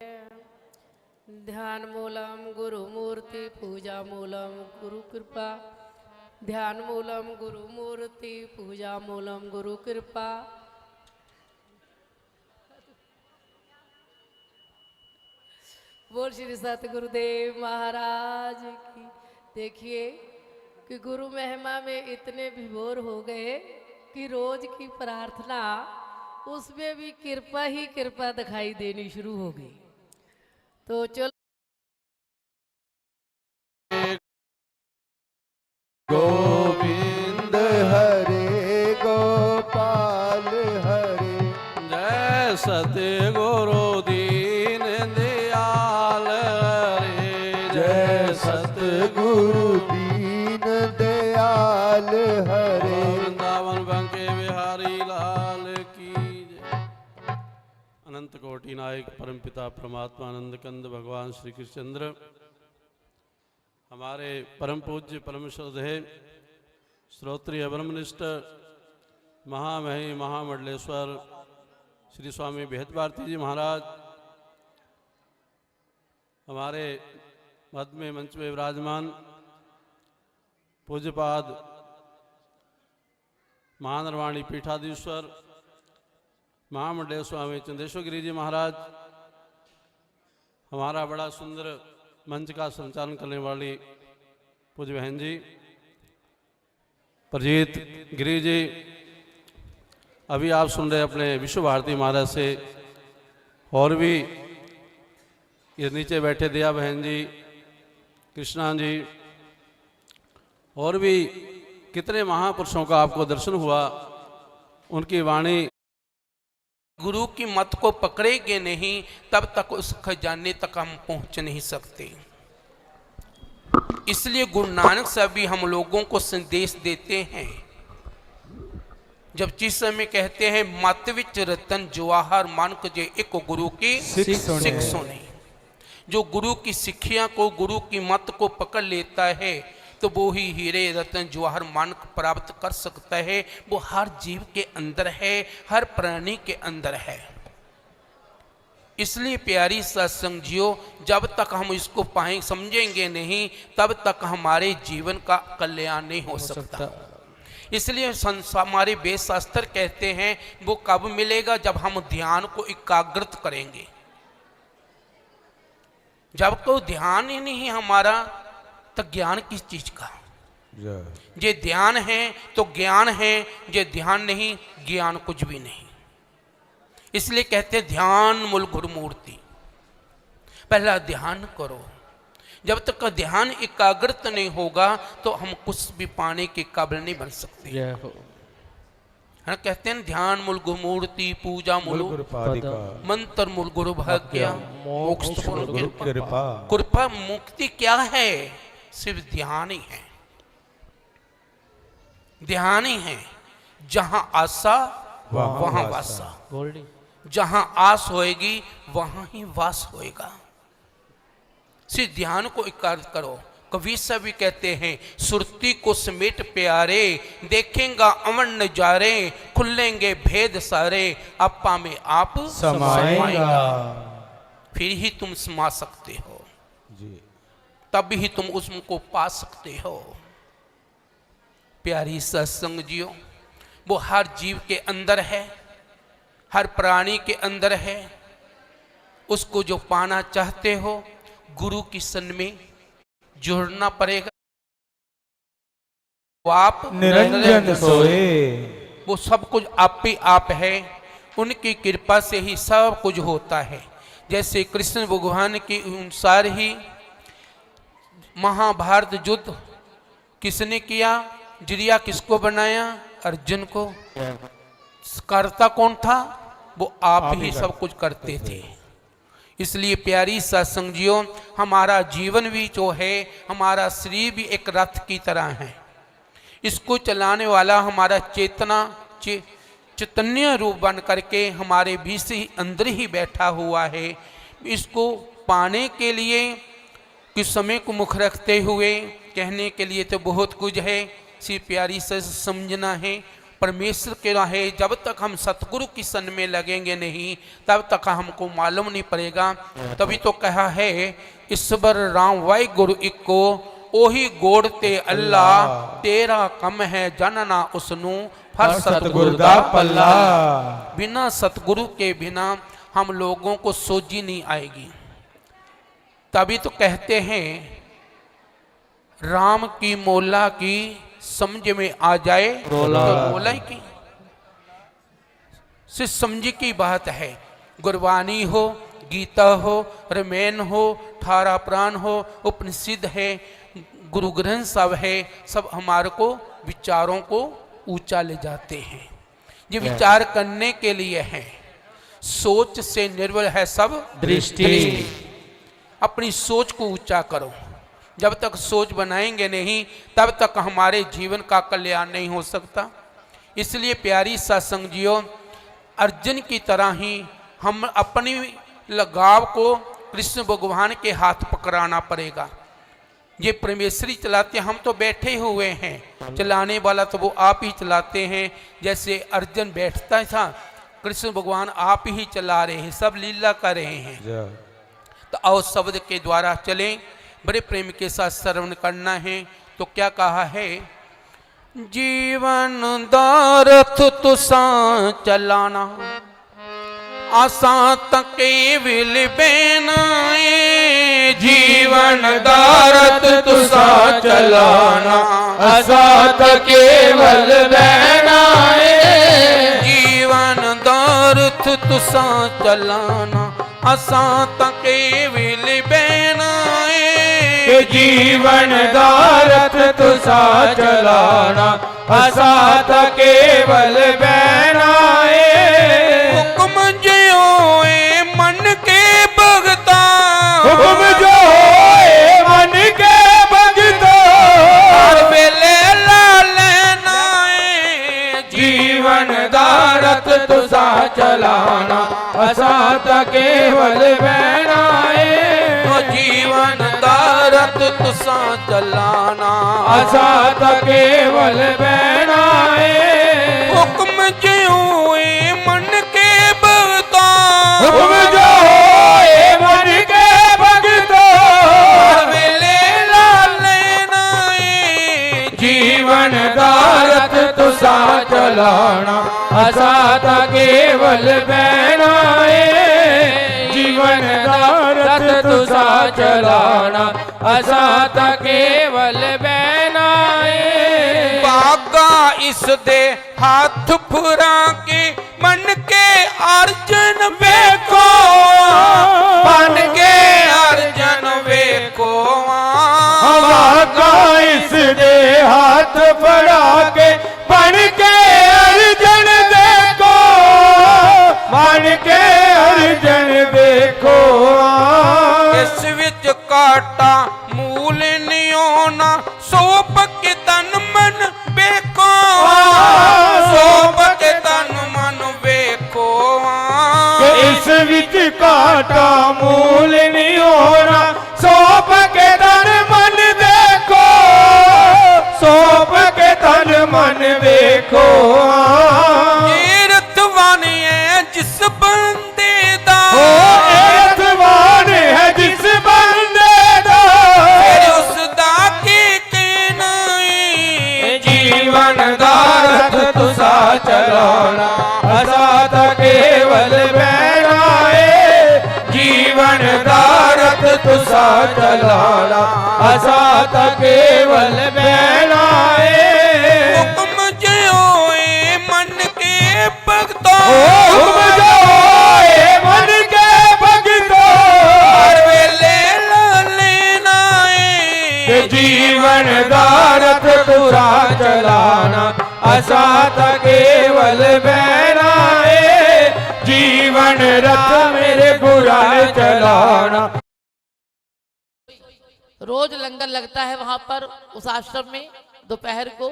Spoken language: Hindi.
ध्यान मूलम गुरु मूर्ति पूजा मूलम गुरु कृपा। ध्यान मूलम गुरु मूर्ति पूजा मूलम गुरु कृपा। बोल श्री सतगुरुदेव महाराज की। देखिए कि गुरु महिमा में इतने विभोर हो गए कि रोज की प्रार्थना उसमें भी कृपा ही कृपा दिखाई देनी शुरू हो गई। तो चलो गोविंद हरे गोपाल हरे। जय सतगुरु दीन दयाल हरे। जय सतगुरु दीन दयाल हरे। वृंदावन बंके बिहारी लाल की जय। अनंत कोटि नायक परमपिता परमात्मा आनंद कंद भगवान श्री कृष्णचंद्र, हमारे परम पूज्य परम श्रद्धेय श्रोत्रिय ब्रह्मनिष्ठ महामही महामंडलेश्वर श्री स्वामी बेहद भारती जी महाराज, हमारे मध्य में मंच में विराजमान पूज्यपाद महानरवाणी पीठाधीश्वर महामंडलेश्वर स्वामी चंदेश्वर गिरी जी महाराज, हमारा बड़ा सुंदर मंच का संचालन करने वाली पूज्य बहन जी प्रजीत गिरी जी, अभी आप सुन रहे अपने विश्व भारती महाराज से, और भी ये नीचे बैठे दया बहन जी, कृष्णा जी, और भी कितने महापुरुषों का आपको दर्शन हुआ। उनकी वाणी गुरु की मत को पकड़ेंगे नहीं तब तक उस खजाने तक हम पहुंच नहीं सकते। इसलिए गुरु नानक साहब भी हम लोगों को संदेश देते हैं, जब जिस समय कहते हैं मत विच रतन जवाहर मानक जे एक गुरु की सिख सुने। जो गुरु की शिक्षा को, गुरु की मत को पकड़ लेता है तो वो ही हीरे रतन जवाहर मानक प्राप्त कर सकता है। वो हर जीव के अंदर है, हर प्राणी के अंदर है। इसलिए प्यारी सत्संगियों, जब तक हम इसको पाएं समझेंगे नहीं तब तक हमारे जीवन का कल्याण नहीं हो सकता। इसलिए हमारे वेद शास्त्र कहते हैं वो कब मिलेगा, जब हम ध्यान को एकाग्रत करेंगे। जब कोई ध्यान ही नहीं हमारा तो ज्ञान किस चीज का। जे ध्यान है तो ज्ञान है, जे ध्यान नहीं ज्ञान कुछ भी नहीं। इसलिए कहते हैं ध्यान मूल गुरु मूर्ति। पहला ध्यान करो। जब तक का ध्यान एकाग्रत नहीं होगा तो हम कुछ भी पाने के काबिल नहीं बन सकते। है कहते हैं ध्यान मूल गुरु मूर्ति पूजा मूल मंत्र मूल गुरु भाग्य मोक्ष कृपा। कृपा मुक्ति क्या है? सिर्फ ध्यान ही है। ध्यान ही है। जहां आशा वहां वासा। जहां आस होएगी वहां ही वास होएगा। सिर्फ ध्यान को एकाग्र करो। कबीर साहब भी कहते हैं सुरती को समेट प्यारे, देखेंगा अमन नजारे, खुलेंगे भेद सारे, आपा में आप समाएगा। फिर ही तुम समा सकते हो जी। तब ही तुम उसको पा सकते हो। प्यारी सत्संग जियो, वो हर जीव के अंदर है, हर प्राणी के अंदर है। उसको जो पाना चाहते हो गुरु की सन में जुड़ना पड़ेगा। वो आप निरंजन सोए, वो सब कुछ आप ही आप है। उनकी कृपा से ही सब कुछ होता है। जैसे कृष्ण भगवान के अनुसार ही महाभारत युद्ध किसने किया? जिरिया किसको बनाया? अर्जुन को। करता कौन था? वो आप ही सब कुछ करते थे। इसलिए प्यारी सत्संगियों, हमारा जीवन भी जो है, हमारा शरीर भी एक रथ की तरह है। इसको चलाने वाला हमारा चेतना चैतन्य रूप बन करके हमारे बीच ही अंदर ही बैठा हुआ है। इसको पाने के लिए किस समय को मुख रखते हुए कहने के लिए तो बहुत कुछ है, सिर्फ प्यारी से समझना है। परमेश्वर के रहे जब तक हम सतगुरु की सन में लगेंगे नहीं तब तक हमको मालूम नहीं पड़ेगा। तभी तो कहा है ईश्वर राम वाई गुरु इको ओही गोड़ ते अल्लाह तेरा कम है जानना उसनु फर सतगुरु दा पल्ला। बिना सतगुरु के बिना हम लोगों को सोझी नहीं आएगी। तभी तो कहते हैं राम की मोला की समझ में आ जाए तो रोला की से समझ की बात है। गुरबानी हो, गीता हो, रामायण हो, 18 पुराण हो, उपनिषद है, गुरु ग्रंथ साहब है, सब हमारे को विचारों को ऊंचा ले जाते हैं। ये विचार करने के लिए है। सोच से निर्भर है सब दृष्टि। अपनी सोच को ऊंचा करो। जब तक सोच बनाएंगे नहीं तब तक हमारे जीवन का कल्याण नहीं हो सकता। इसलिए प्यारी सत्संगियों, अर्जुन की तरह ही हम अपनी लगाव को कृष्ण भगवान के हाथ पकड़ाना पड़ेगा। ये परमेश्वरी चलाते, हम तो बैठे हुए हैं, चलाने वाला तो वो आप ही चलाते हैं। जैसे अर्जुन बैठता था, कृष्ण भगवान आप ही चला रहे हैं, सब लीला कर रहे हैं। तो आओ शब्द के द्वारा चलें, बड़े प्रेम के साथ श्रवण करना है। तो क्या कहा है? जीवन दारथ तुसा चलाना आसा तके विल बेनाए। जीवन दारथ तुसा चलाना आसा तके विल बेनाए। जीवन दारथ तुसा चलाना आसा तके विल बेनाए। जीवन दारथ तुसा चलाना आसा तके विल बेनाए। हुक्म जो होए मन के भगता, हुक्म जो होए मन के भगता, हर वेले ला लेनाए। जीवन दारथ तुसा चलाना आसा तके विल बेनाए। जीवन दारथ तुसा चलाना आसा तके विल बेनाए। हुक्म जो होए मन के भगता, हुक्म जो होए मन के भगता, हर वेले ला लेनाए। जीवन दारथ तुसा चलाना आसा तके विल बेनाए। जीवन दारथ तुसा चलाना आसा तके विल बेनाए। बागा इस दे हाथ फुरा के मन के अर्जन वेखो, मन के अर्जन वेखो। बागा इस दे हाथ फड़ा के मन के अर्जन देखो, मन के अर्जन देखो। इस विच काटा मूल नहीं होना, सोप के तन मन बेको, सोप के तन मन बेको। इस विच काटा मूल नहीं होना, सौंप के तन मन देखो, सौंप के तन मन देखो। तीर्थवान है जिस बंदे दा, तीर्थवान है जिस बंदे दा, उसदा की नहीं। जीवन दारथ तुसा चलाना आसा तके विल बेनाए। जीवन दारथ तुसा चलाना आसा तके विल बेनाए। हुक्म जो होए मन के भगता, हुक्म जो होए मन के भगता, हर वेले ला लेनाए। जीवन दारथ तुसा चलाना आसा तके विल बेनाए। जीवन रथ मेरे बुरा चलाना। रोज लंगर लगता है वहां पर उस आश्रम में दोपहर को।